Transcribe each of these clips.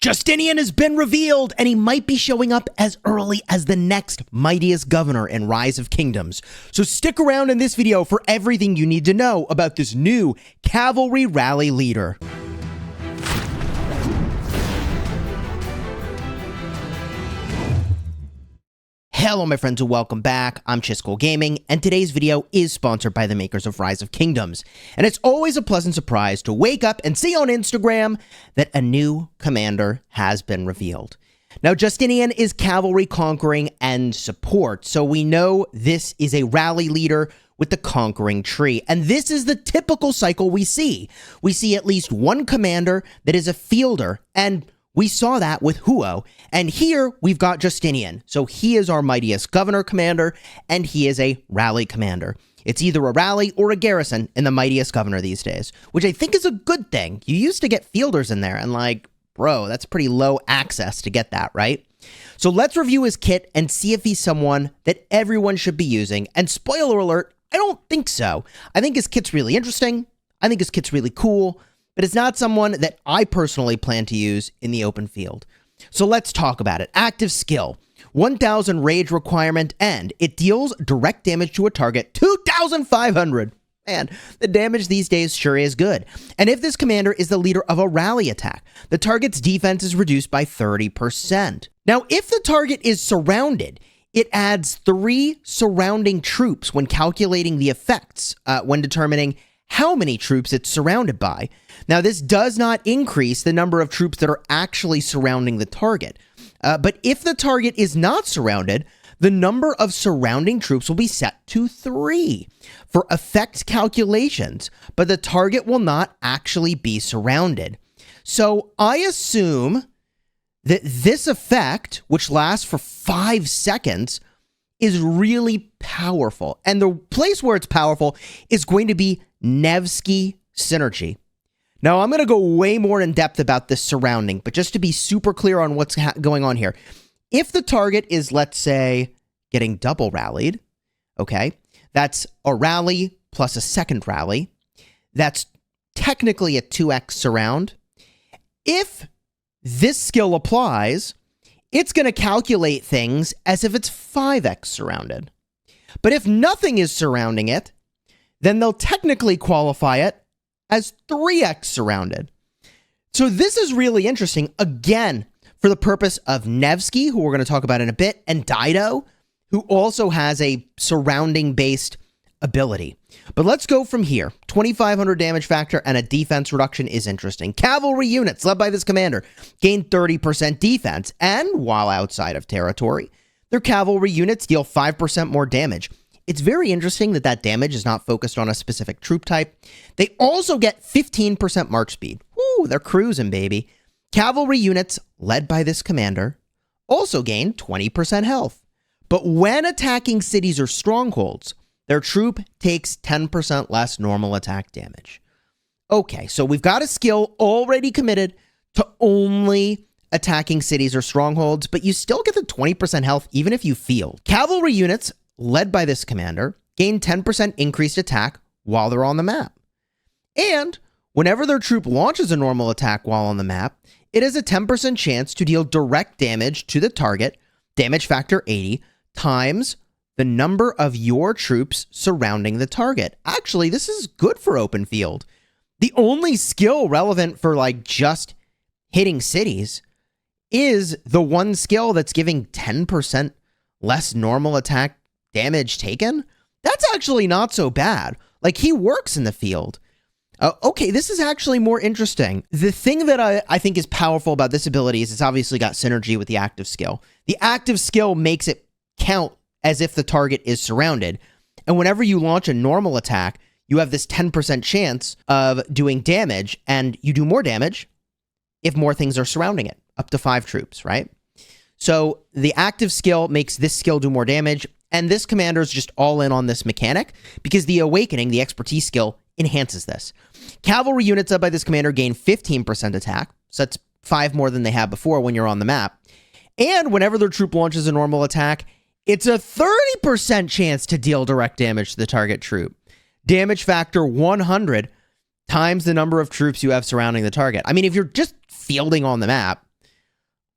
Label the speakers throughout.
Speaker 1: Justinian has been revealed, and he might be showing up as early as the next mightiest governor in Rise of Kingdoms. So stick around in this video for everything you need to know about this new cavalry rally leader. Hello my friends and welcome back. I'm Chisgule Gaming, and today's video is sponsored by the makers of Rise of Kingdoms. And it's always a pleasant surprise to wake up and see on Instagram that a new commander has been revealed. Now, Justinian is cavalry conquering and support, so we know this is a rally leader with the conquering tree. And this is the typical cycle we see. We see at least one commander that is a fielder, and we saw that with Huo, and here we've got Justinian. So he is our mightiest governor commander, and he is a rally commander. It's either a rally or a garrison in the mightiest governor these days, which I think is a good thing. You used to get fielders in there, and like, bro, that's pretty low access to get that, right? So let's review his kit and see if he's someone that everyone should be using. And spoiler alert, I don't think so. I think his kit's really interesting. I think his kit's really cool. But it's not someone that I personally plan to use in the open field. So let's talk about it. Active skill, 1000 rage requirement, and it deals direct damage to a target, 2,500. Man, the damage these days sure is good. And if this commander is the leader of a rally attack, the target's defense is reduced by 30%. Now, if the target is surrounded, it adds 3 surrounding troops when calculating the effects when determining how many troops it's surrounded by. Now, this does not increase the number of troops that are actually surrounding the target. But if the target is not surrounded, the number of surrounding troops will be set to 3 for effect calculations, but the target will not actually be surrounded. So I assume that this effect, which lasts for 5 seconds, is really powerful. And the place where it's powerful is going to be Nevsky synergy. Now, I'm going to go way more in depth about this surrounding, but just to be super clear on what's going on here. If the target is, let's say, getting double rallied, okay, that's a rally plus a second rally. That's technically a 2x surround. If this skill applies, it's going to calculate things as if it's 5x surrounded. But if nothing is surrounding it, then they'll technically qualify it as 3x surrounded. So this is really interesting, again, for the purpose of Nevsky, who we're going to talk about in a bit, and Dido, who also has a surrounding-based ability. But let's go from here. 2,500 damage factor and a defense reduction is interesting. Cavalry units led by this commander gain 30% defense, and while outside of territory, their cavalry units deal 5% more damage. It's very interesting that that damage is not focused on a specific troop type. They also get 15% march speed. Woo, they're cruising, baby. Cavalry units led by this commander also gain 20% health. But when attacking cities or strongholds, their troop takes 10% less normal attack damage. Okay, so we've got a skill already committed to only attacking cities or strongholds, but you still get the 20% health even if you field. Cavalry units led by this commander gain 10% increased attack while they're on the map. And whenever their troop launches a normal attack while on the map, it has a 10% chance to deal direct damage to the target, damage factor 80, times the number of your troops surrounding the target. Actually, this is good for open field. The only skill relevant for like just hitting cities is the one skill that's giving 10% less normal attack damage taken. That's actually not so bad. Like, he works in the field. Okay, this is actually more interesting. The thing that I think is powerful about this ability is it's obviously got synergy with the active skill. The active skill makes it count as if the target is surrounded. And whenever you launch a normal attack, you have this 10% chance of doing damage, and you do more damage if more things are surrounding it, up to 5 troops, right? So the active skill makes this skill do more damage, and this commander is just all in on this mechanic because the Awakening, the expertise skill, enhances this. Cavalry units led by this commander gain 15% attack, so that's 5 more than they had before when you're on the map. And whenever their troop launches a normal attack, it's a 30% chance to deal direct damage to the target troop. Damage factor 100 times the number of troops you have surrounding the target. I mean, if you're just fielding on the map,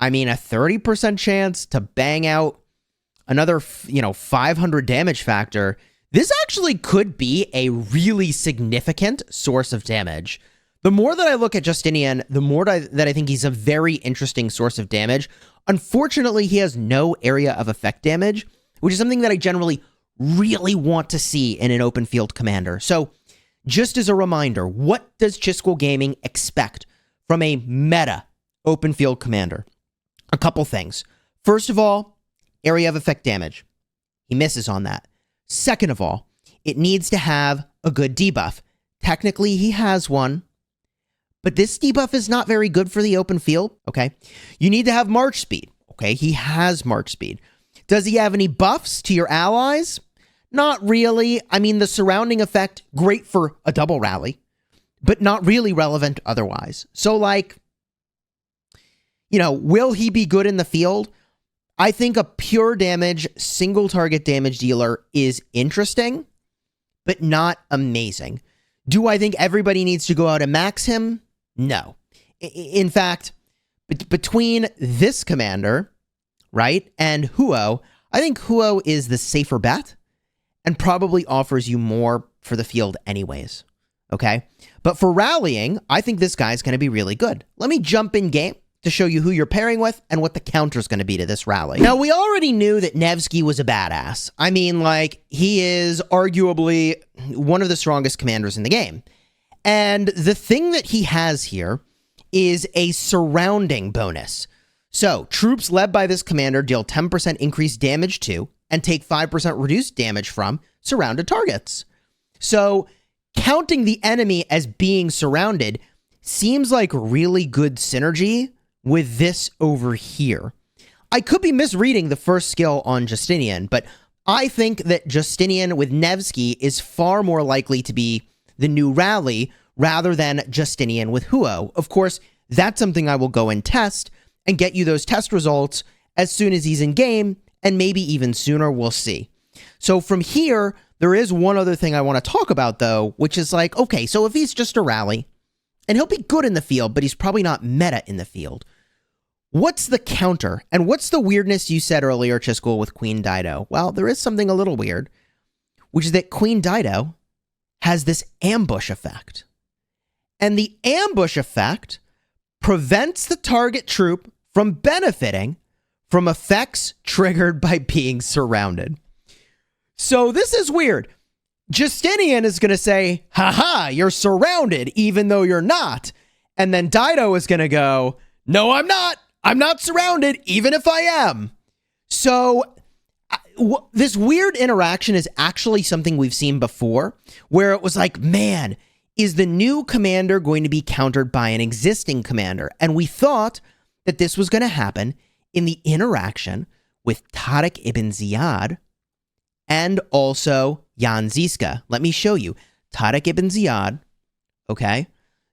Speaker 1: I mean, a 30% chance to bang out another, 500 damage factor. This actually could be a really significant source of damage. The more that I look at Justinian, the more that I think he's a very interesting source of damage. Unfortunately, he has no area of effect damage, which is something that I generally really want to see in an open field commander. So just as a reminder, what does Chisgule Gaming expect from a meta open field commander? A couple things. First of all, area of effect damage. He misses on that. Second of all, it needs to have a good debuff. Technically, he has one, but this debuff is not very good for the open field, okay? You need to have march speed, okay? He has march speed. Does he have any buffs to your allies? Not really. I mean, the surrounding effect, great for a double rally, but not really relevant otherwise. So, will he be good in the field? I think a pure damage, single target damage dealer is interesting, but not amazing. Do I think everybody needs to go out and max him? No. In fact, between this commander, right, and Huo, I think Huo is the safer bet and probably offers you more for the field anyways, okay? But for rallying, I think this guy's going to be really good. Let me jump in game to show you who you're pairing with and what the counter is going to be to this rally. Now, we already knew that Nevsky was a badass. I mean, he is arguably one of the strongest commanders in the game. And the thing that he has here is a surrounding bonus. So, troops led by this commander deal 10% increased damage to and take 5% reduced damage from surrounded targets. So, counting the enemy as being surrounded seems like really good synergy with this over here. I could be misreading the first skill on Justinian, but I think that Justinian with Nevsky is far more likely to be the new rally rather than Justinian with Huo. Of course, that's something I will go and test and get you those test results as soon as he's in game, and maybe even sooner, we'll see. So from here, there is one other thing I want to talk about though, which is okay, so if he's just a rally, and he'll be good in the field, but he's probably not meta in the field. What's the counter? And what's the weirdness you said earlier, Chisgule, with Queen Dido? Well, there is something a little weird, which is that Queen Dido has this ambush effect. And the ambush effect prevents the target troop from benefiting from effects triggered by being surrounded. So this is weird. Justinian is going to say, haha, you're surrounded, even though you're not. And then Dido is going to go, no, I'm not. I'm not surrounded, even if I am. So this weird interaction is actually something we've seen before, where it was man, is the new commander going to be countered by an existing commander? And we thought that this was going to happen in the interaction with Tariq ibn Ziyad and also Jan Ziska. Let me show you. Tariq ibn Ziyad, okay,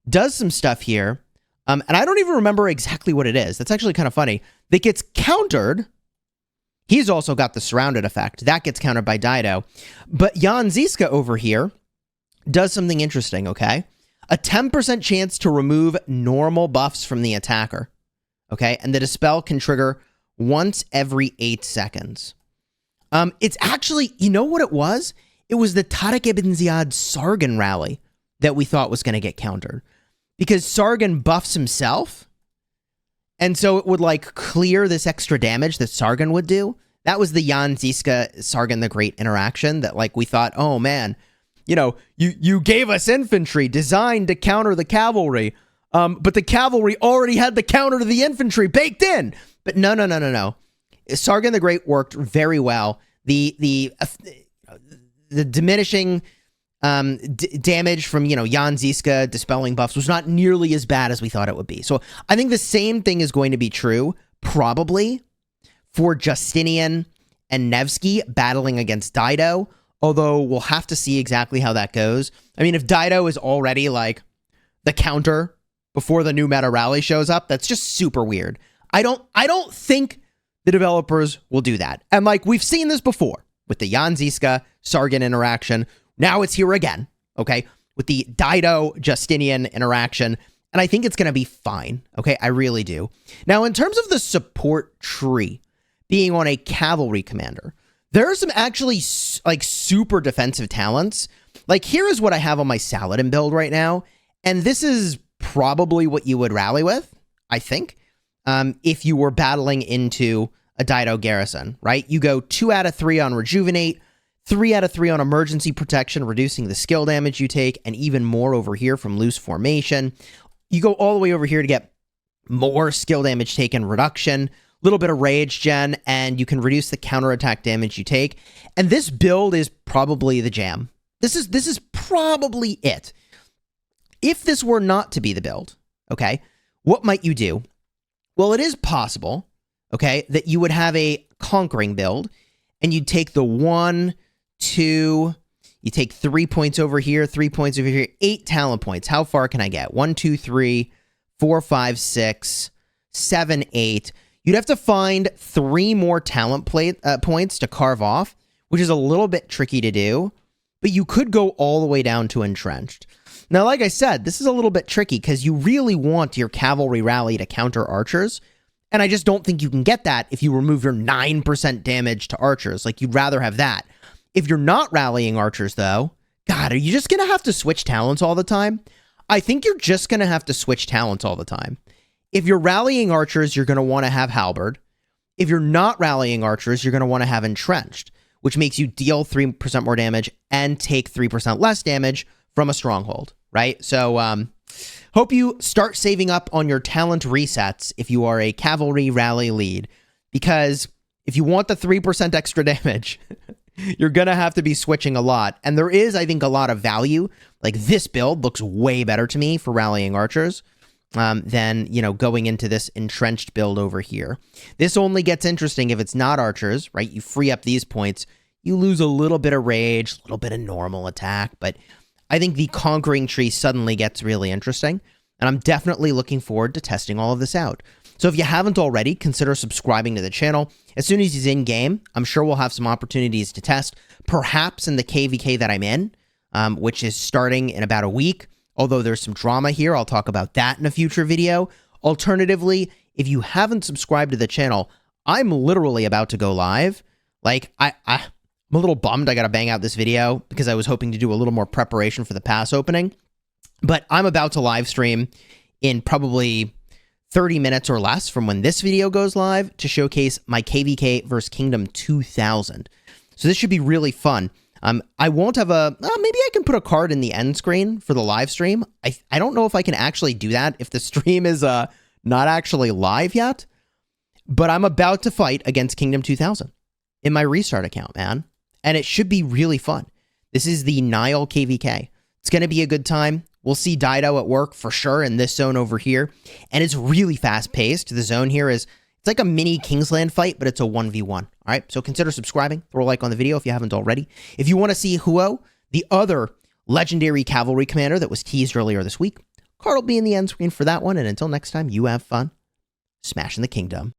Speaker 1: does some stuff here. And I don't even remember exactly what it is. That's actually kind of funny. That gets countered. He's also got the surrounded effect. That gets countered by Dido. But Jan Ziska over here does something interesting, okay? A 10% chance to remove normal buffs from the attacker, okay? And the dispel can trigger once every 8 seconds. It's actually, you know what it was? It was the Tariq ibn Ziyad Sargon rally that we thought was going to get countered. Because Sargon buffs himself, and so it would clear this extra damage that Sargon would do. That was the Jan Ziska Sargon the Great interaction that we thought, oh man, you gave us infantry designed to counter the cavalry, but the cavalry already had the counter to the infantry baked in. But no. Sargon the Great worked very well. The diminishing damage from, Jan Ziska dispelling buffs was not nearly as bad as we thought it would be. So I think the same thing is going to be true, probably, for Justinian and Nevsky battling against Dido, although we'll have to see exactly how that goes. I mean, if Dido is already, the counter before the new meta rally shows up, that's just super weird. I don't think the developers will do that. And, we've seen this before with the Jan Ziska Sargon interaction. Now it's here again, okay, with the Dido Justinian interaction. and I think it's going to be fine. Okay, I really do. Now, in terms of the support tree being on a cavalry commander, there are some actually like super defensive talents. Like here is what I have on my Saladin build right now, and this is probably what you would rally with, I think, if you were battling into a Dido garrison, right? You go 2 out of 3 on Rejuvenate, 3 out of 3 on Emergency Protection, reducing the skill damage you take, and even more over here from Loose Formation. You go all the way over here to get more skill damage taken reduction, a little bit of Rage Gen, and you can reduce the counterattack damage you take. And this build is probably the jam. This is probably it. If this were not to be the build, okay, what might you do? Well, it is possible, okay, that you would have a conquering build, and you'd take the 1, 2, you take 3 points over here, 3 points over here, 8 talent points. How far can I get? 1, 2, 3, 4, 5, 6, 7, 8. You'd have to find 3 more talent points to carve off, which is a little bit tricky to do, but you could go all the way down to entrenched. Now, like I said, this is a little bit tricky because you really want your cavalry rally to counter archers, and I just don't think you can get that if you remove your 9% damage to archers. Like, you'd rather have that. If you're not rallying archers, though, God, are you just going to have to switch talents all the time? I think you're just going to have to switch talents all the time. If you're rallying archers, you're going to want to have halberd. If you're not rallying archers, you're going to want to have entrenched, which makes you deal 3% more damage and take 3% less damage from a stronghold, right? So, hope you start saving up on your talent resets if you are a cavalry rally lead, because if you want the 3% extra damage, you're going to have to be switching a lot. And there is, I think, a lot of value. Like, this build looks way better to me for rallying archers than, you know, going into this entrenched build over here. This only gets interesting if it's not archers, right? You free up these points. You lose a little bit of rage, a little bit of normal attack, but I think the conquering tree suddenly gets really interesting, and I'm definitely looking forward to testing all of this out. So if you haven't already, consider subscribing to the channel. As soon as he's in game, I'm sure we'll have some opportunities to test, perhaps in the KVK that I'm in, which is starting in about a week. Although there's some drama here, I'll talk about that in a future video. Alternatively, if you haven't subscribed to the channel, I'm literally about to go live. Like, I'm a little bummed I got to bang out this video because I was hoping to do a little more preparation for the pass opening. But I'm about to live stream in probably 30 minutes or less from when this video goes live to showcase my KVK versus Kingdom 2000. So this should be really fun. I won't have maybe I can put a card in the end screen for the live stream. I don't know if I can actually do that if the stream is not actually live yet, but I'm about to fight against Kingdom 2000 in my restart account, man. And it should be really fun. This is the Nile KVK. It's going to be a good time. We'll see Dido at work for sure in this zone over here. And it's really fast paced. The zone here is, it's like a mini Kingsland fight, but it's a 1v1. All right, so consider subscribing. Throw a like on the video if you haven't already. If you want to see Huo, the other legendary cavalry commander that was teased earlier this week, card will be in the end screen for that one. And until next time, you have fun smashing the kingdom.